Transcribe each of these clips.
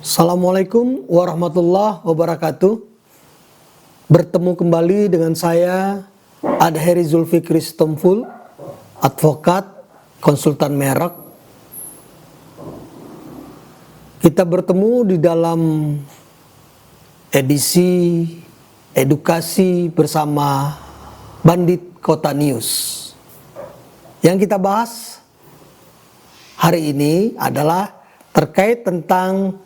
Assalamualaikum warahmatullahi wabarakatuh. Bertemu kembali dengan saya Adheri Zulfikri Stomful, advokat, konsultan merek. Kita bertemu di dalam edisi edukasi bersama Bandit Kota News. Yang kita bahas hari ini adalah terkait tentang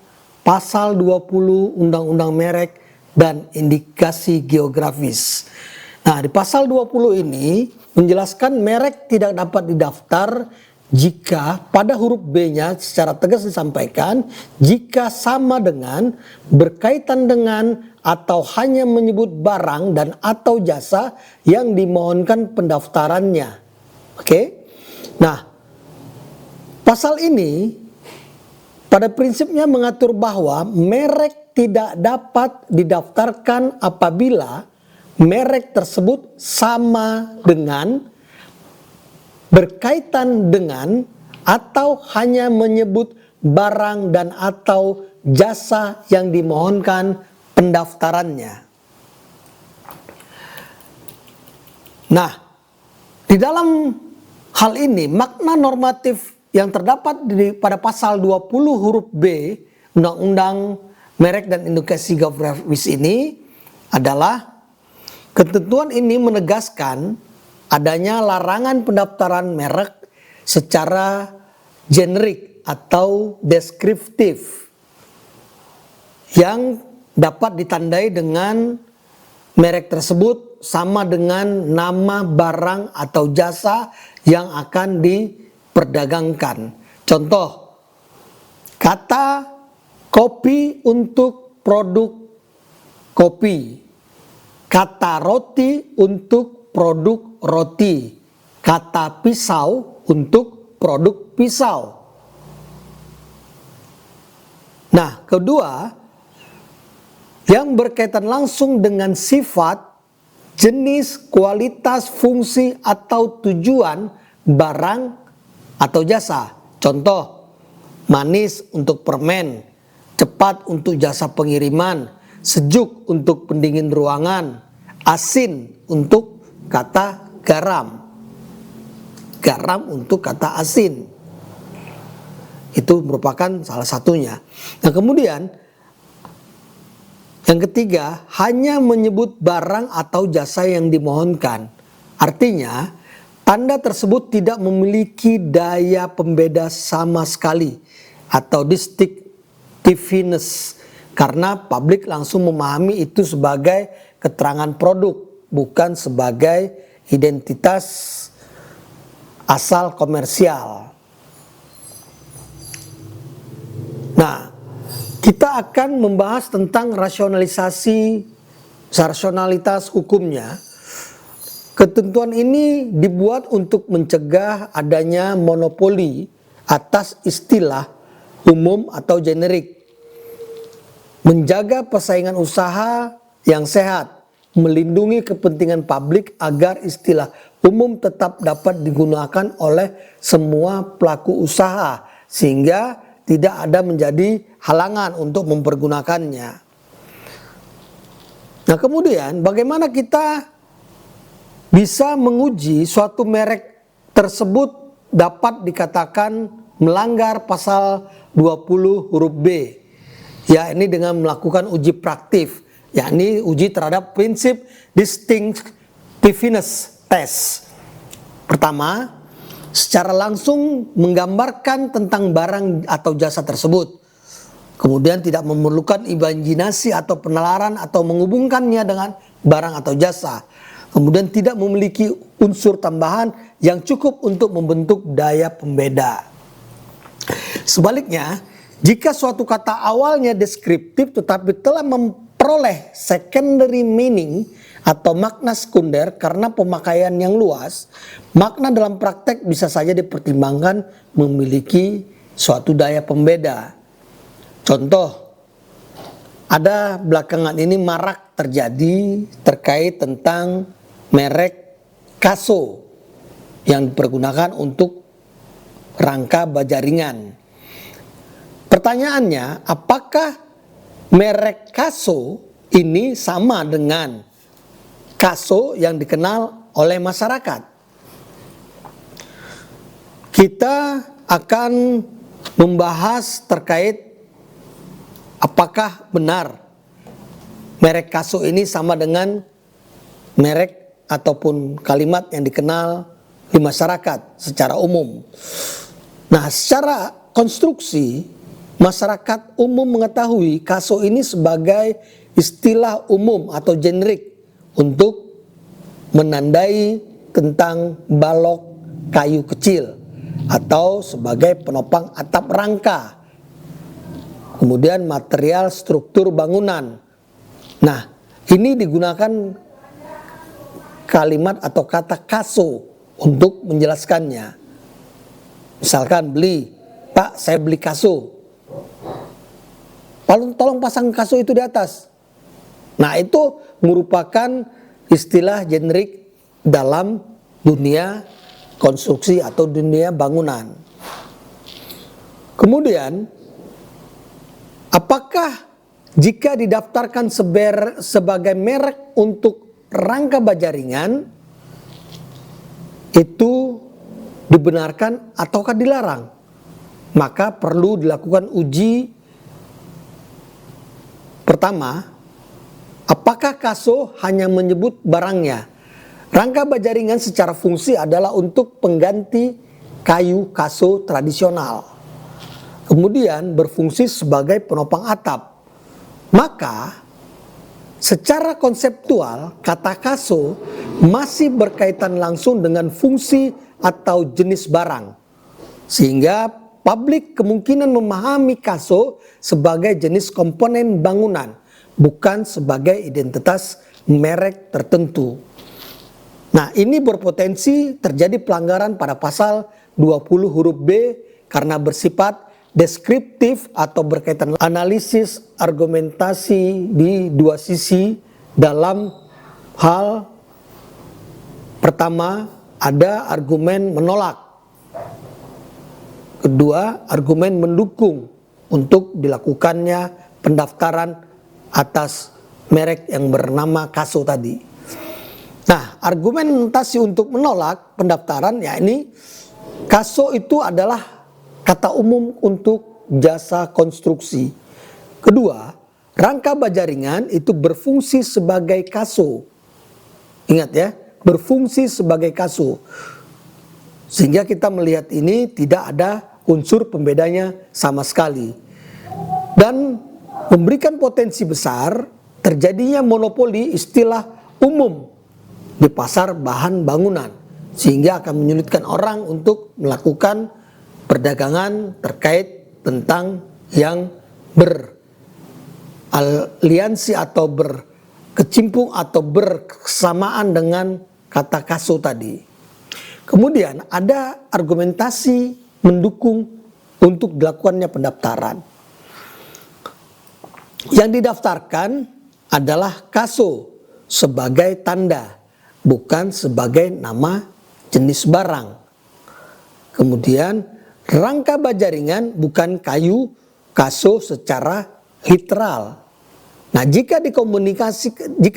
Pasal 20 Undang-Undang Merek dan Indikasi Geografis. Nah, di pasal 20 ini menjelaskan merek tidak dapat didaftar jika pada huruf B-nya secara tegas disampaikan jika sama dengan, berkaitan dengan, atau hanya menyebut barang dan atau jasa yang dimohonkan pendaftarannya. Oke? Nah, pasal ini pada prinsipnya mengatur bahwa merek tidak dapat didaftarkan apabila merek tersebut sama dengan, berkaitan dengan, atau hanya menyebut barang dan atau jasa yang dimohonkan pendaftarannya. Nah, di dalam hal ini makna normatif yang terdapat pada pasal 20 huruf B Undang-Undang Merek dan Indikasi Geografis ini adalah ketentuan ini menegaskan adanya larangan pendaftaran merek secara generik atau deskriptif yang dapat ditandai dengan merek tersebut sama dengan nama barang atau jasa yang akan diperdagangkan. Contoh, kata kopi untuk produk kopi, kata roti untuk produk roti, kata pisau untuk produk pisau. Nah, kedua, yang berkaitan langsung dengan sifat, jenis, kualitas, fungsi, atau tujuan barang atau jasa. Contoh, manis untuk permen, cepat untuk jasa pengiriman, sejuk untuk pendingin ruangan, asin untuk kata garam, garam untuk kata asin. Itu merupakan salah satunya. Nah, kemudian yang ketiga, hanya menyebut barang atau jasa yang dimohonkan. Artinya, tanda tersebut tidak memiliki daya pembeda sama sekali atau distinctiveness karena publik langsung memahami itu sebagai keterangan produk, bukan sebagai identitas asal komersial. Nah, kita akan membahas tentang rasionalitas hukumnya. Ketentuan ini dibuat untuk mencegah adanya monopoli atas istilah umum atau generik, menjaga persaingan usaha yang sehat, melindungi kepentingan publik agar istilah umum tetap dapat digunakan oleh semua pelaku usaha sehingga tidak ada menjadi halangan untuk mempergunakannya. Nah, kemudian bagaimana kita bisa menguji suatu merek tersebut dapat dikatakan melanggar pasal 20 huruf B. Ya, ini dengan melakukan uji praktif, yakni uji terhadap prinsip distinctiveness test. Pertama, secara langsung menggambarkan tentang barang atau jasa tersebut. Kemudian tidak memerlukan imajinasi atau penalaran atau menghubungkannya dengan barang atau jasa. Kemudian tidak memiliki unsur tambahan yang cukup untuk membentuk daya pembeda. Sebaliknya, jika suatu kata awalnya deskriptif tetapi telah memperoleh secondary meaning atau makna sekunder karena pemakaian yang luas, makna dalam praktek bisa saja dipertimbangkan memiliki suatu daya pembeda. Contoh, ada belakangan ini marak terjadi terkait tentang merek Kaso yang dipergunakan untuk rangka baja ringan. Pertanyaannya, apakah merek Kaso ini sama dengan Kaso yang dikenal oleh masyarakat? Kita akan membahas terkait apakah benar merek Kaso ini sama dengan merek ataupun kalimat yang dikenal di masyarakat secara umum. Nah, secara konstruksi, masyarakat umum mengetahui Kaso ini sebagai istilah umum atau generik untuk menandai tentang balok kayu kecil atau sebagai penopang atap rangka. Kemudian material struktur bangunan. Nah, ini digunakan kalimat atau kata Kaso untuk menjelaskannya. Misalkan Pak, saya beli Kaso. Tolong pasang Kaso itu di atas. Nah, itu merupakan istilah generik dalam dunia konstruksi atau dunia bangunan. Kemudian, apakah jika didaftarkan sebagai merek untuk rangka baja ringan, itu dibenarkan ataukah dilarang? Maka perlu dilakukan uji. Pertama, apakah Kaso hanya menyebut barangnya? Rangka baja ringan secara fungsi adalah untuk pengganti kayu Kaso tradisional. Kemudian berfungsi sebagai penopang atap. Maka secara konseptual kata Kaso masih berkaitan langsung dengan fungsi atau jenis barang. Sehingga publik kemungkinan memahami Kaso sebagai jenis komponen bangunan, bukan sebagai identitas merek tertentu. Nah, ini berpotensi terjadi pelanggaran pada pasal 20 huruf B karena bersifat deskriptif atau berkaitan analisis argumentasi di dua sisi. Dalam hal pertama, ada argumen menolak. Kedua, argumen mendukung untuk dilakukannya pendaftaran atas merek yang bernama Kaso tadi. Nah, argumentasi untuk menolak pendaftaran, yakni Kaso itu adalah kata umum untuk jasa konstruksi. Kedua, rangka baja ringan itu berfungsi sebagai Kaso. Ingat ya, berfungsi sebagai Kaso. Sehingga kita melihat ini tidak ada unsur pembedanya sama sekali. Dan memberikan potensi besar terjadinya monopoli istilah umum di pasar bahan bangunan. Sehingga akan menyulitkan orang untuk melakukan perdagangan terkait tentang yang beraliansi atau berkecimpung atau berkesamaan dengan kata Kaso tadi. Kemudian ada argumentasi mendukung untuk dilakukannya pendaftaran. Yang didaftarkan adalah Kaso sebagai tanda, bukan sebagai nama jenis barang. Kemudian rangka baja ringan bukan kayu Kaso secara literal. Nah, jika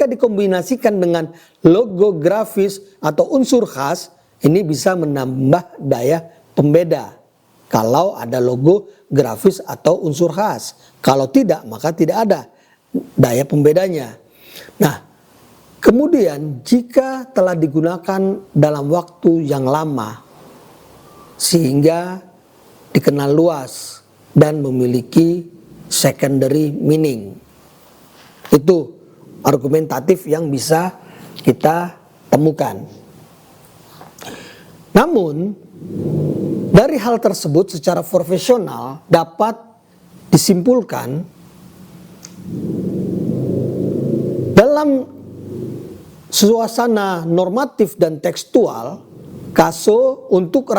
dikombinasikan dengan logo grafis atau unsur khas, ini bisa menambah daya pembeda. Kalau ada logo grafis atau unsur khas. Kalau tidak, maka tidak ada daya pembedanya. Nah, kemudian jika telah digunakan dalam waktu yang lama, sehingga dikenal luas dan memiliki secondary meaning. Itu argumentatif yang bisa kita temukan. Namun, dari hal tersebut secara profesional dapat disimpulkan dalam suasana normatif dan tekstual, Kaso untuk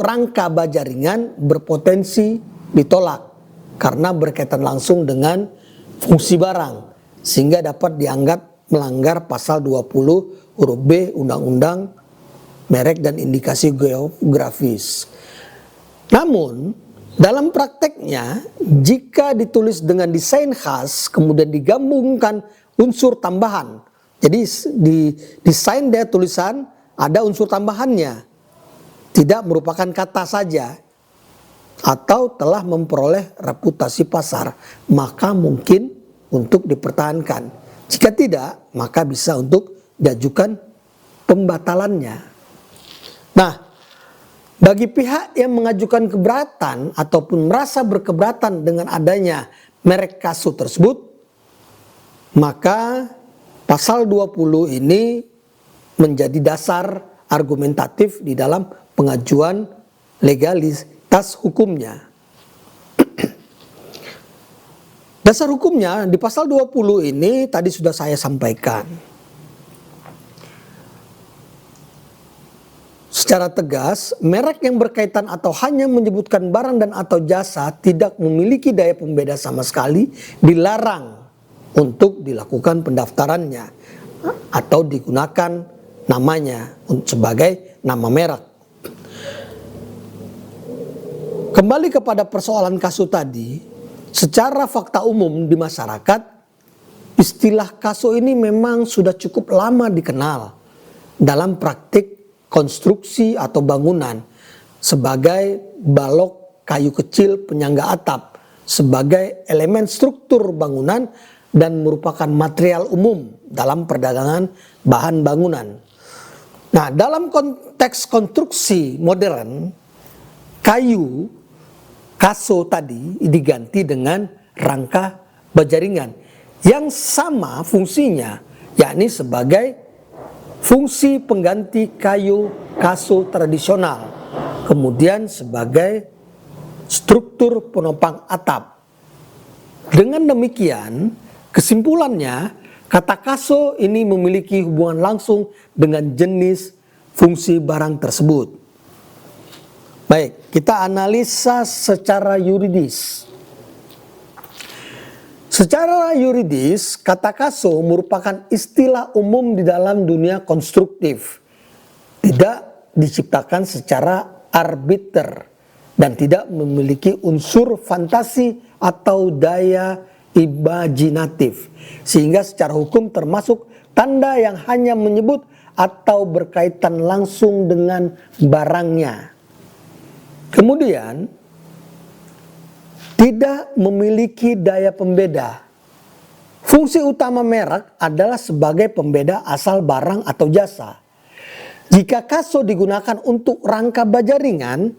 rangka baja ringan berpotensi ditolak karena berkaitan langsung dengan fungsi barang, sehingga dapat dianggap melanggar pasal 20 huruf B Undang-Undang Merek dan Indikasi Geografis. Namun, Dalam prakteknya, jika ditulis dengan desain khas, kemudian digabungkan unsur tambahan. Jadi di desain dia tulisan ada unsur tambahannya. Tidak merupakan kata saja. Atau telah memperoleh reputasi pasar, maka mungkin untuk dipertahankan. Jika tidak, maka bisa untuk diajukan pembatalannya. Nah, bagi pihak yang mengajukan keberatan ataupun merasa berkeberatan dengan adanya merek Kaso tersebut, maka pasal 20 ini menjadi dasar argumentatif di dalam pengajuan legalitas hukumnya. Dasar hukumnya di pasal 20 ini tadi sudah saya sampaikan. Secara tegas, merek yang berkaitan atau hanya menyebutkan barang dan atau jasa tidak memiliki daya pembeda sama sekali, dilarang untuk dilakukan pendaftarannya atau digunakan namanya sebagai nama merek. Kembali kepada persoalan Kaso tadi, secara fakta umum di masyarakat, istilah Kaso ini memang sudah cukup lama dikenal dalam praktik konstruksi atau bangunan sebagai balok kayu kecil penyangga atap, sebagai elemen struktur bangunan dan merupakan material umum dalam perdagangan bahan bangunan. Nah, dalam konteks konstruksi modern, kayu Kaso tadi diganti dengan rangka baja ringan yang sama fungsinya, yakni sebagai fungsi pengganti kayu Kaso tradisional, kemudian sebagai struktur penopang atap. Dengan demikian, kesimpulannya, kata Kaso ini memiliki hubungan langsung dengan jenis fungsi barang tersebut. Baik, kita analisa secara yuridis. Secara yuridis, kata Kaso merupakan istilah umum di dalam dunia konstruktif. Tidak diciptakan secara arbiter dan tidak memiliki unsur fantasi atau daya imajinatif. Sehingga secara hukum termasuk tanda yang hanya menyebut atau berkaitan langsung dengan barangnya. Kemudian, tidak memiliki daya pembeda. Fungsi utama merek adalah sebagai pembeda asal barang atau jasa. Jika Kaso digunakan untuk rangka baja ringan,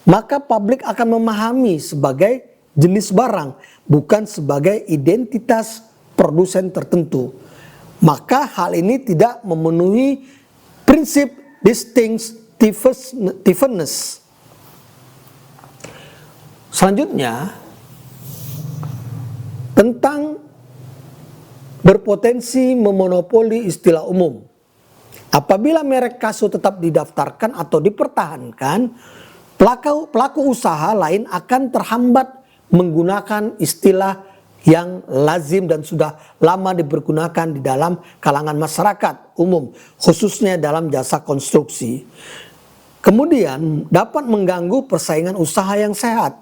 maka publik akan memahami sebagai jenis barang, bukan sebagai identitas produsen tertentu. Maka hal ini tidak memenuhi prinsip distinctiveness. Selanjutnya, tentang berpotensi memonopoli istilah umum. Apabila merek Kaso tetap didaftarkan atau dipertahankan, pelaku usaha lain akan terhambat menggunakan istilah yang lazim dan sudah lama dipergunakan di dalam kalangan masyarakat umum, khususnya dalam jasa konstruksi. Kemudian dapat mengganggu persaingan usaha yang sehat.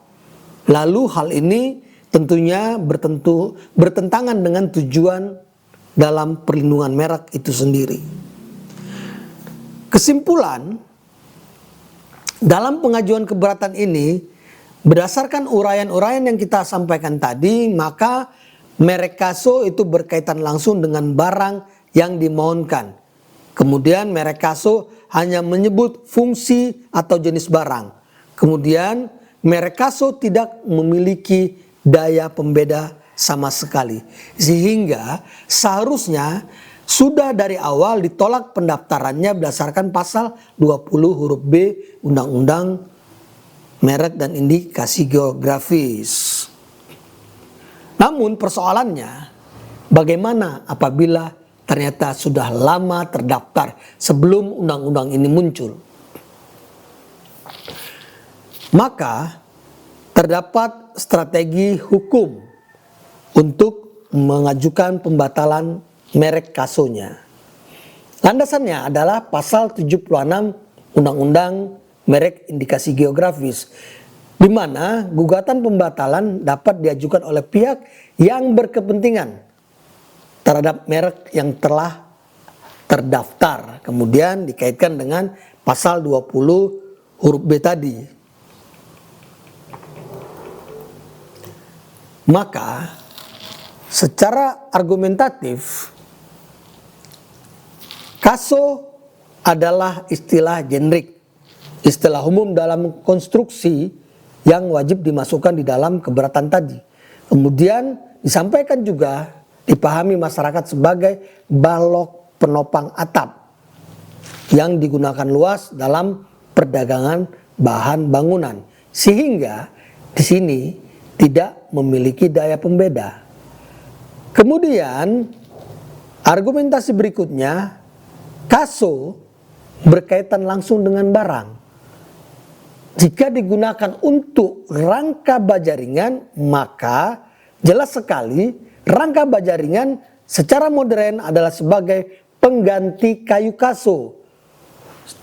Lalu hal ini tentunya bertentangan dengan tujuan dalam perlindungan merek itu sendiri. Kesimpulan, dalam pengajuan keberatan ini, berdasarkan uraian-uraian yang kita sampaikan tadi, maka merek Kaso itu berkaitan langsung dengan barang yang dimohonkan. Kemudian merek Kaso hanya menyebut fungsi atau jenis barang. Kemudian merek Kaso tidak memiliki daya pembeda sama sekali. Sehingga seharusnya sudah dari awal ditolak pendaftarannya berdasarkan pasal 20 huruf B Undang-Undang Merek dan Indikasi Geografis. Namun persoalannya, bagaimana apabila ternyata sudah lama terdaftar sebelum undang-undang ini muncul? Maka terdapat strategi hukum untuk mengajukan pembatalan merek Kasonya. Landasannya adalah pasal 76 Undang-Undang Merek Indikasi Geografis. di mana gugatan pembatalan dapat diajukan oleh pihak yang berkepentingan terhadap merek yang telah terdaftar. Kemudian dikaitkan dengan pasal 20 huruf B tadi. Maka secara argumentatif, kaso adalah istilah generik, istilah umum dalam konstruksi yang wajib dimasukkan di dalam keberatan tadi. Kemudian disampaikan juga dipahami masyarakat sebagai balok penopang atap yang digunakan luas dalam perdagangan bahan bangunan, sehingga di sini tidak memiliki daya pembeda. Kemudian argumentasi berikutnya, kaso berkaitan langsung dengan barang. Jika digunakan untuk rangka baja ringan, maka jelas sekali rangka baja ringan secara modern adalah sebagai pengganti kayu kaso.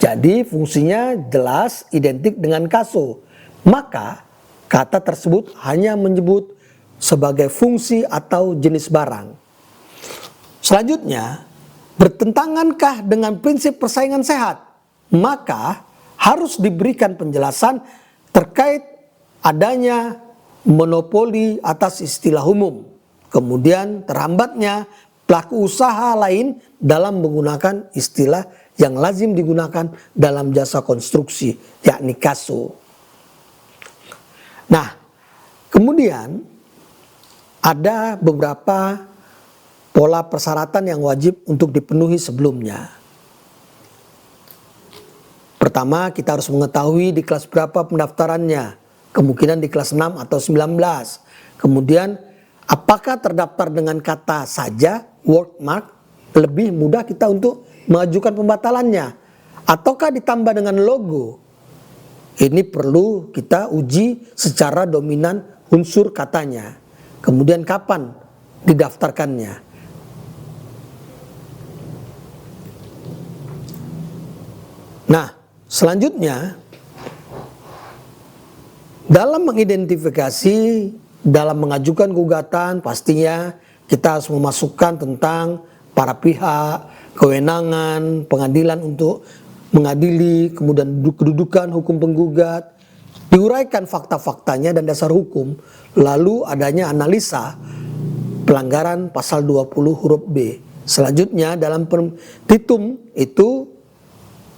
Jadi fungsinya jelas identik dengan kaso. Maka kata tersebut hanya menyebut sebagai fungsi atau jenis barang. Selanjutnya, bertentangankah dengan prinsip persaingan sehat? Maka harus diberikan penjelasan terkait adanya monopoli atas istilah umum. Kemudian terhambatnya pelaku usaha lain dalam menggunakan istilah yang lazim digunakan dalam jasa konstruksi, yakni kaso. Nah, kemudian ada beberapa pola persyaratan yang wajib untuk dipenuhi sebelumnya. Pertama, kita harus mengetahui di kelas berapa pendaftarannya, kemungkinan di kelas 6 atau 19. Kemudian, apakah terdaftar dengan kata saja, word mark, lebih mudah kita untuk mengajukan pembatalannya, ataukah ditambah dengan logo. Ini perlu kita uji secara dominan unsur katanya. Kemudian kapan didaftarkannya. Nah, selanjutnya dalam mengidentifikasi, dalam mengajukan gugatan, pastinya kita harus memasukkan tentang para pihak, kewenangan pengadilan untuk mengadili, kemudian kedudukan hukum penggugat, diuraikan fakta-faktanya dan dasar hukum, lalu adanya analisa pelanggaran pasal 20 huruf B. Selanjutnya dalam petitum itu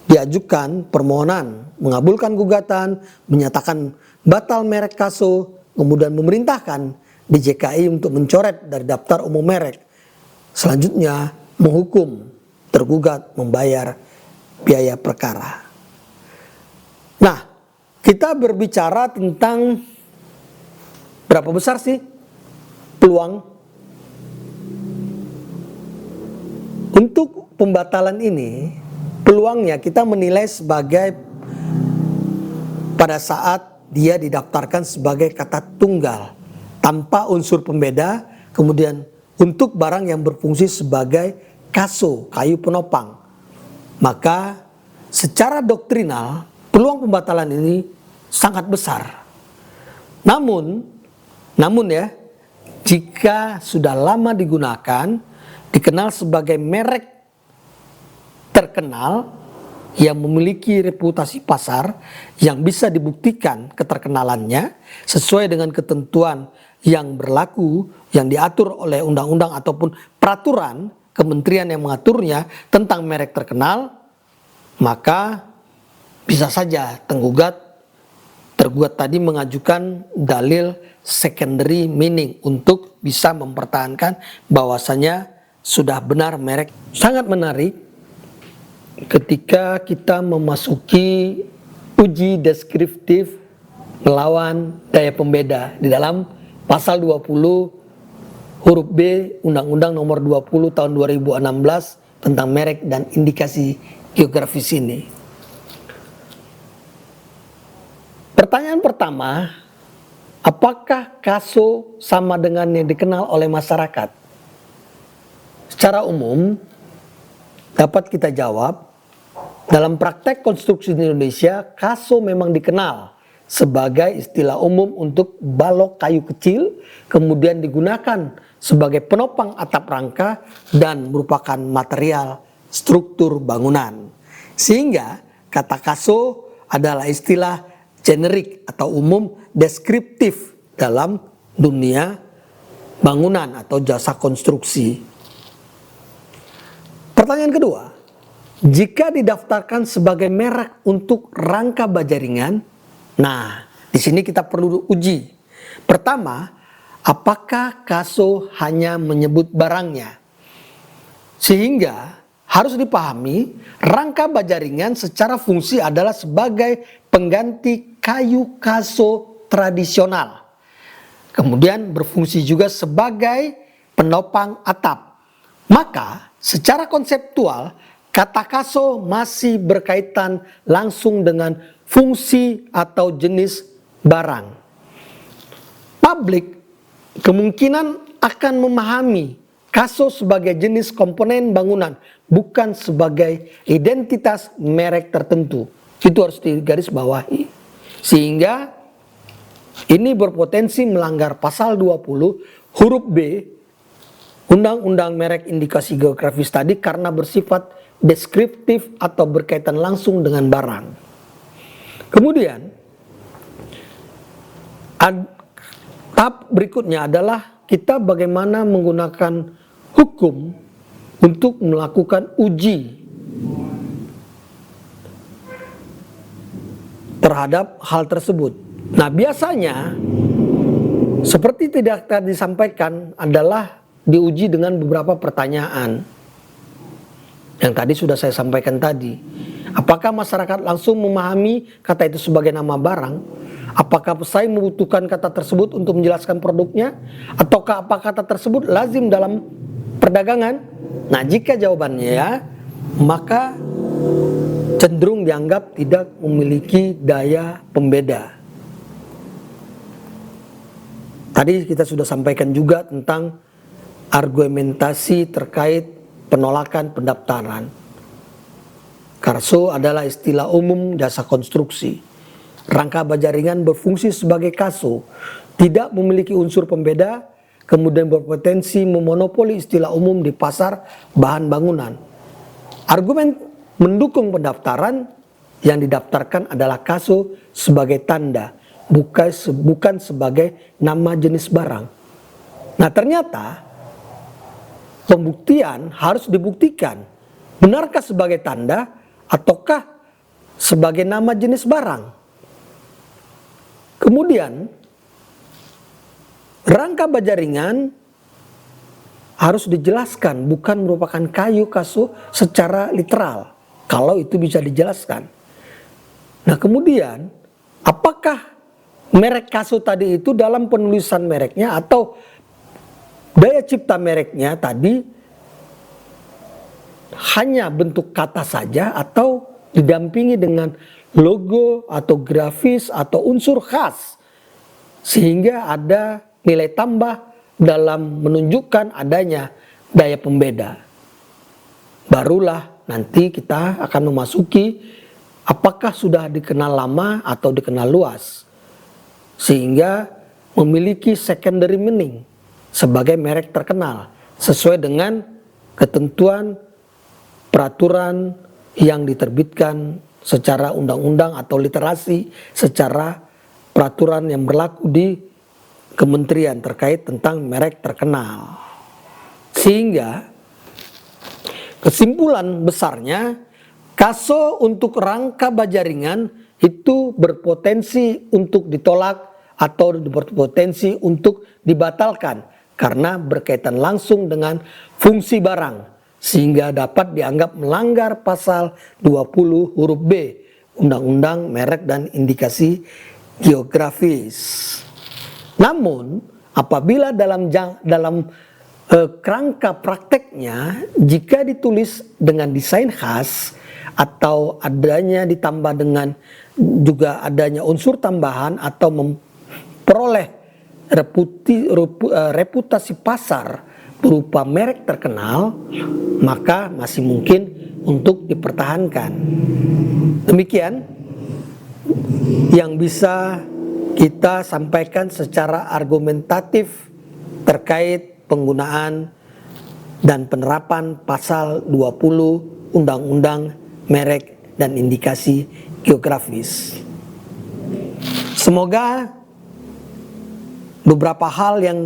diajukan permohonan, mengabulkan gugatan, menyatakan batal merek kaso, kemudian memerintahkan DJKI untuk mencoret dari daftar umum merek. Selanjutnya menghukum tergugat membayar biaya perkara. Nah, kita berbicara tentang berapa besar sih peluang untuk pembatalan ini. Peluangnya kita menilai sebagai pada saat dia didaftarkan sebagai kata tunggal tanpa unsur pembeda, kemudian untuk barang yang berfungsi sebagai kaso, kayu penopang, maka secara doktrinal peluang pembatalan ini sangat besar. Namun ya, jika sudah lama digunakan, dikenal sebagai merek terkenal yang memiliki reputasi pasar yang bisa dibuktikan keterkenalannya sesuai dengan ketentuan yang berlaku yang diatur oleh undang-undang ataupun peraturan kementerian yang mengaturnya tentang merek terkenal, maka bisa saja tergugat tadi mengajukan dalil secondary meaning untuk bisa mempertahankan bahwasanya sudah benar merek. Sangat menarik ketika kita memasuki uji deskriptif melawan daya pembeda di dalam pasal 20 huruf B Undang-Undang Nomor 20 Tahun 2016 tentang merek dan indikasi geografis ini. Pertanyaan pertama, apakah kaso sama dengan yang dikenal oleh masyarakat? Secara umum dapat kita jawab, dalam praktek konstruksi di Indonesia, kaso memang dikenal sebagai istilah umum untuk balok kayu kecil, kemudian digunakan sebagai penopang atap rangka dan merupakan material struktur bangunan. Sehingga kata kaso adalah istilah generik atau umum deskriptif dalam dunia bangunan atau jasa konstruksi. Pertanyaan kedua, jika didaftarkan sebagai merek untuk rangka baja ringan, nah di sini kita perlu uji. Pertama, apakah kaso hanya menyebut barangnya? Sehingga harus dipahami, rangka baja ringan secara fungsi adalah sebagai pengganti kayu kaso tradisional. Kemudian berfungsi juga sebagai penopang atap. Maka secara konseptual, kata kaso masih berkaitan langsung dengan fungsi atau jenis barang. Publik kemungkinan akan memahami kaso sebagai jenis komponen bangunan, bukan sebagai identitas merek tertentu. Itu harus digarisbawahi. Sehingga ini berpotensi melanggar pasal 20 huruf B Undang-Undang Merek Indikasi Geografis tadi karena bersifat deskriptif atau berkaitan langsung dengan barang. Kemudian, tahap berikutnya adalah kita bagaimana menggunakan hukum untuk melakukan uji terhadap hal tersebut. Nah, biasanya seperti tidak tadi disampaikan adalah diuji dengan beberapa pertanyaan yang tadi sudah saya sampaikan tadi. Apakah masyarakat langsung memahami kata itu sebagai nama barang? Apakah pesaing membutuhkan kata tersebut untuk menjelaskan produknya? Ataukah apa kata tersebut lazim dalam perdagangan? Nah, jika jawabannya ya, maka cenderung dianggap tidak memiliki daya pembeda. Tadi kita sudah sampaikan juga tentang argumentasi terkait penolakan pendaftaran. Kaso adalah istilah umum jasa konstruksi. Rangka baja ringan berfungsi sebagai kaso, tidak memiliki unsur pembeda, kemudian berpotensi memonopoli istilah umum di pasar bahan bangunan. Argumen mendukung pendaftaran yang didaftarkan adalah kaso sebagai tanda, bukan sebagai nama jenis barang. Nah, ternyata pembuktian harus dibuktikan, benarkah sebagai tanda ataukah sebagai nama jenis barang. Kemudian rangka baja ringan harus dijelaskan, bukan merupakan kayu kaso secara literal, kalau itu bisa dijelaskan. Nah, kemudian apakah merek kaso tadi itu dalam penulisan mereknya atau daya cipta mereknya tadi hanya bentuk kata saja atau didampingi dengan logo atau grafis atau unsur khas sehingga ada nilai tambah dalam menunjukkan adanya daya pembeda. Barulah nanti kita akan memasuki apakah sudah dikenal lama atau dikenal luas sehingga memiliki secondary meaning sebagai merek terkenal sesuai dengan ketentuan peraturan yang diterbitkan secara undang-undang atau literasi secara peraturan yang berlaku di kementerian terkait tentang merek terkenal. Sehingga kesimpulan besarnya kaso untuk rangka baja ringan itu berpotensi untuk ditolak atau berpotensi untuk dibatalkan karena berkaitan langsung dengan fungsi barang sehingga dapat dianggap melanggar pasal 20 huruf B Undang-Undang Merek dan Indikasi Geografis. Namun apabila dalam kerangka prakteknya jika ditulis dengan desain khas atau adanya ditambah dengan juga adanya unsur tambahan atau memperoleh reputasi pasar berupa merek terkenal, maka masih mungkin untuk dipertahankan. Demikian yang bisa kita sampaikan secara argumentatif terkait penggunaan dan penerapan pasal 20 Undang-Undang Merek dan Indikasi Geografis. Semoga beberapa hal yang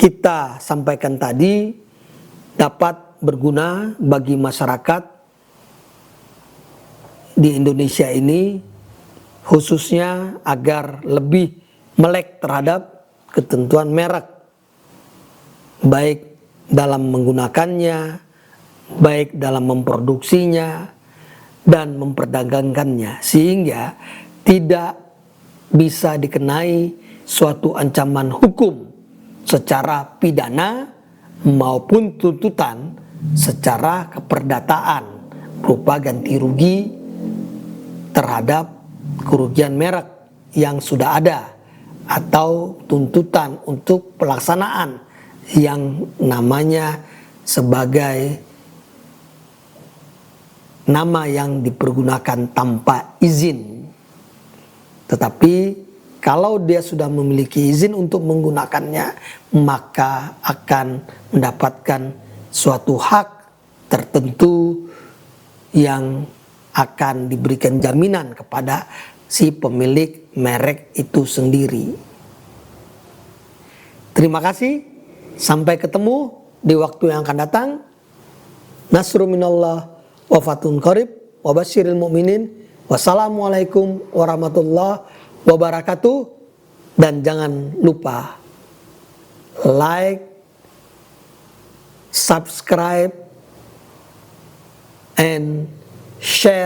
kita sampaikan tadi dapat berguna bagi masyarakat di Indonesia ini, khususnya agar lebih melek terhadap ketentuan merek, baik dalam menggunakannya, baik dalam memproduksinya, dan memperdagangkannya, sehingga tidak bisa dikenai suatu ancaman hukum secara pidana maupun tuntutan secara keperdataan berupa ganti rugi terhadap kerugian merek yang sudah ada, atau tuntutan untuk pelaksanaan yang namanya sebagai nama yang dipergunakan tanpa izin. Tetapi kalau dia sudah memiliki izin untuk menggunakannya, maka akan mendapatkan suatu hak tertentu yang akan diberikan jaminan kepada si pemilik merek itu sendiri. Terima kasih, sampai ketemu di waktu yang akan datang. Nasrun minallah wa fathun qarib wa basyiril mu'minin. Wassalamualaikum warahmatullahi wabarakatuh. Dan jangan lupa like, subscribe, and share